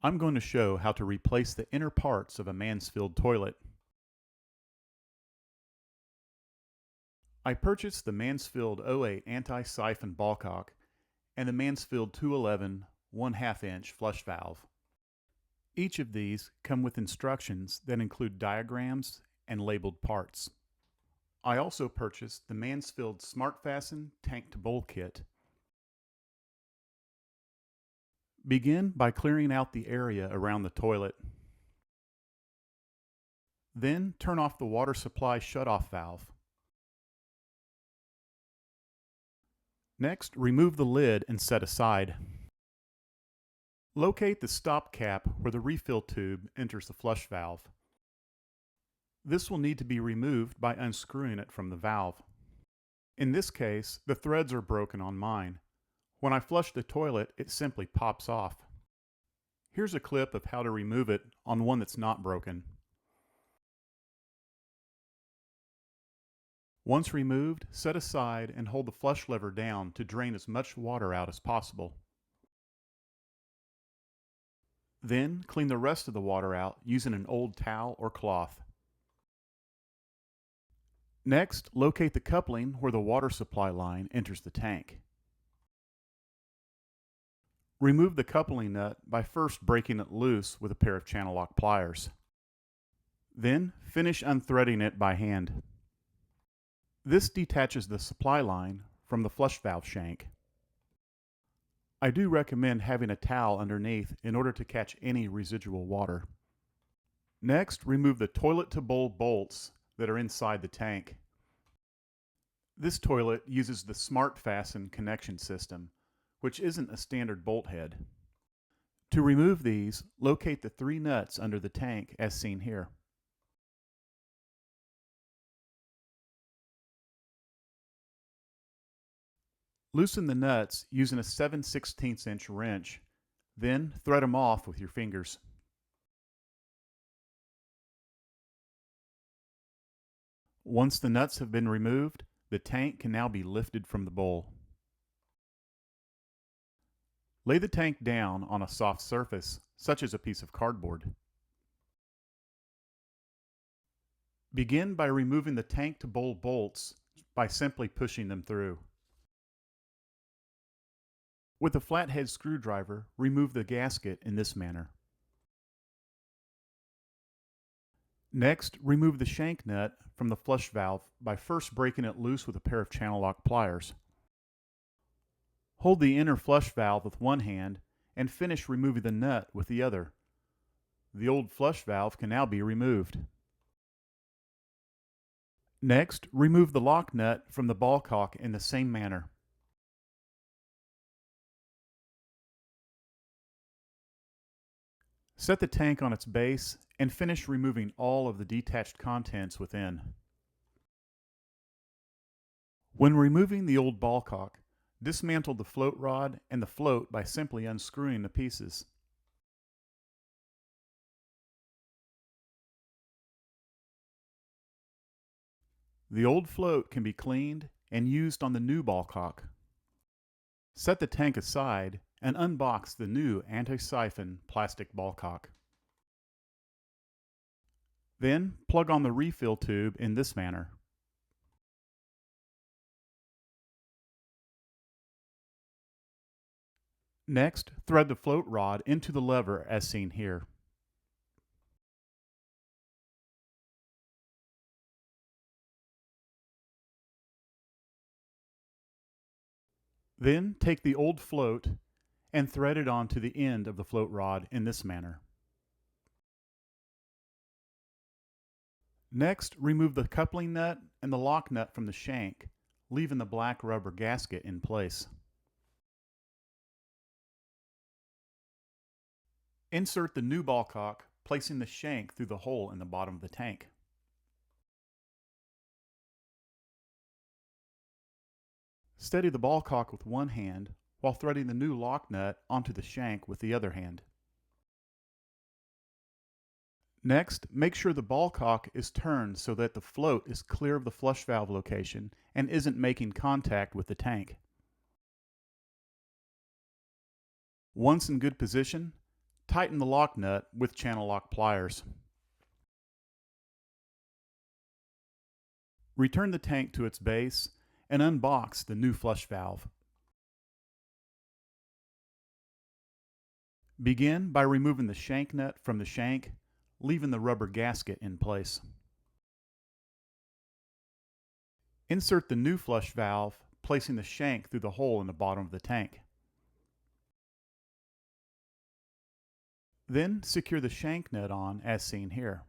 I'm going to show how to replace the inner parts of a Mansfield toilet. I purchased the Mansfield 08 Anti-siphon Ballcock and the Mansfield 211 1/2 inch flush valve. Each of these come with instructions that include diagrams and labeled parts. I also purchased the Mansfield Smart Fasten Tank to Bowl Kit. Begin by clearing out the area around the toilet. Then turn off the water supply shutoff valve. Next, remove the lid and set aside. Locate the stop cap where the refill tube enters the flush valve. This will need to be removed by unscrewing it from the valve. In this case, the threads are broken on mine. When I flush the toilet, it simply pops off. Here's a clip of how to remove it on one that's not broken. Once removed, set aside and hold the flush lever down to drain as much water out as possible. Then clean the rest of the water out using an old towel or cloth. Next, locate the coupling where the water supply line enters the tank. Remove the coupling nut by first breaking it loose with a pair of channel lock pliers. Then finish unthreading it by hand. This detaches the supply line from the flush valve shank. I do recommend having a towel underneath in order to catch any residual water. Next, remove the toilet to bowl bolts that are inside the tank. This toilet uses the Smart Fasten connection system, which isn't a standard bolt head. To remove these, locate the 3 nuts under the tank as seen here. Loosen the nuts using a 7/16 inch wrench, then thread them off with your fingers. Once the nuts have been removed, the tank can now be lifted from the bowl. Lay the tank down on a soft surface, such as a piece of cardboard. Begin by removing the tank to bowl bolts by simply pushing them through. With a flathead screwdriver, remove the gasket in this manner. Next, remove the shank nut from the flush valve by first breaking it loose with a pair of channel lock pliers. Hold the inner flush valve with one hand and finish removing the nut with the other. The old flush valve can now be removed. Next, remove the lock nut from the ballcock in the same manner. Set the tank on its base and finish removing all of the detached contents within. When removing the old ballcock, dismantle the float rod and the float by simply unscrewing the pieces. The old float can be cleaned and used on the new ballcock. Set the tank aside and unbox the new anti-siphon plastic ballcock. Then plug on the refill tube in this manner. Next, thread the float rod into the lever as seen here. Then take the old float and thread it onto the end of the float rod in this manner. Next, remove the coupling nut and the lock nut from the shank, leaving the black rubber gasket in place. Insert the new ballcock, placing the shank through the hole in the bottom of the tank. Steady the ballcock with one hand while threading the new lock nut onto the shank with the other hand. Next, make sure the ballcock is turned so that the float is clear of the flush valve location and isn't making contact with the tank. Once in good position, Tighten the lock nut with channel lock pliers. Return the tank to its base and unbox the new flush valve. Begin by removing the shank nut from the shank, leaving the rubber gasket in place. Insert the new flush valve, placing the shank through the hole in the bottom of the tank. Then secure the shank nut on as seen here.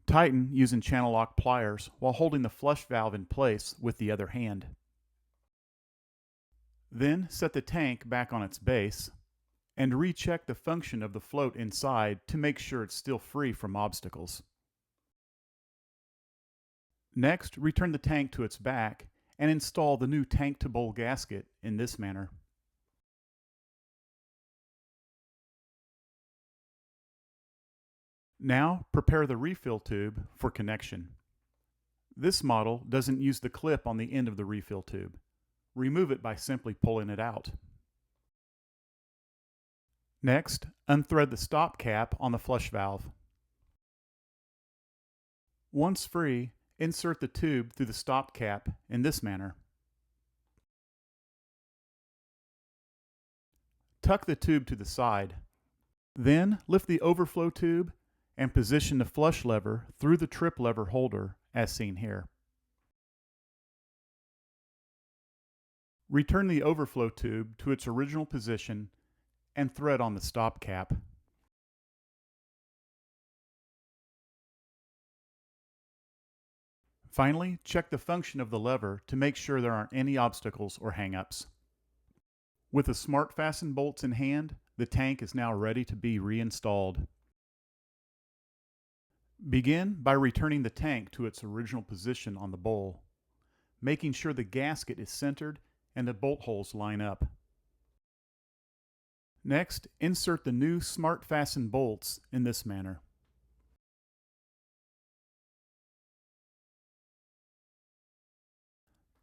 Tighten using channel lock pliers while holding the flush valve in place with the other hand. Then set the tank back on its base and recheck the function of the float inside to make sure it's still free from obstacles. Next, return the tank to its back and install the new tank-to-bowl gasket in this manner. Now, prepare the refill tube for connection. This model doesn't use the clip on the end of the refill tube. Remove it by simply pulling it out. Next, unthread the stop cap on the flush valve. Once free, insert the tube through the stop cap in this manner. Tuck the tube to the side. Then lift the overflow tube and position the flush lever through the trip lever holder as seen here. Return the overflow tube to its original position and thread on the stop cap. Finally, check the function of the lever to make sure there aren't any obstacles or hang-ups. With the smart fasten bolts in hand, the tank is now ready to be reinstalled. Begin by returning the tank to its original position on the bowl, making sure the gasket is centered and the bolt holes line up. Next, insert the new smart fasten bolts in this manner.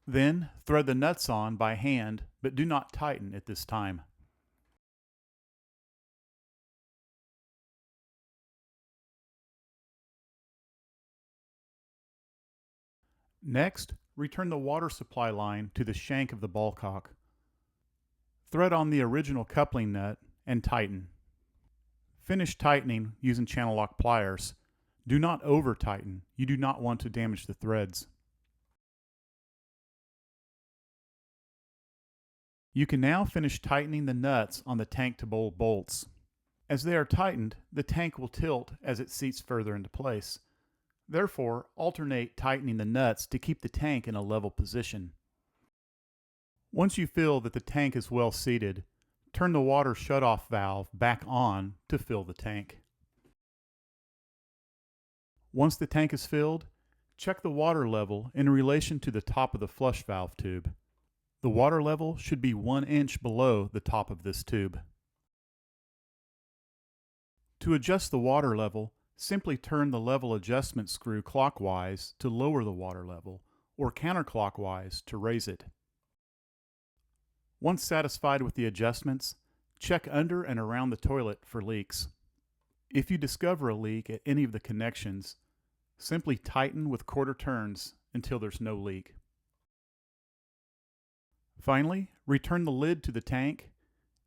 Then, thread the nuts on by hand, but do not tighten at this time. Next, return the water supply line to the shank of the ballcock. Thread on the original coupling nut and tighten. Finish tightening using channel lock pliers. Do not over tighten. You do not want to damage the threads. You can now finish tightening the nuts on the tank-to-bowl bolts. As they are tightened, the tank will tilt as it seats further into place. Therefore, alternate tightening the nuts to keep the tank in a level position. Once you feel that the tank is well seated, turn the water shutoff valve back on to fill the tank. Once the tank is filled, check the water level in relation to the top of the flush valve tube. The water level should be 1 inch below the top of this tube. To adjust the water level, simply turn the level adjustment screw clockwise to lower the water level, or counterclockwise to raise it. Once satisfied with the adjustments, check under and around the toilet for leaks. If you discover a leak at any of the connections, simply tighten with quarter turns until there's no leak. Finally, return the lid to the tank,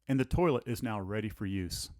and the toilet is now ready for use.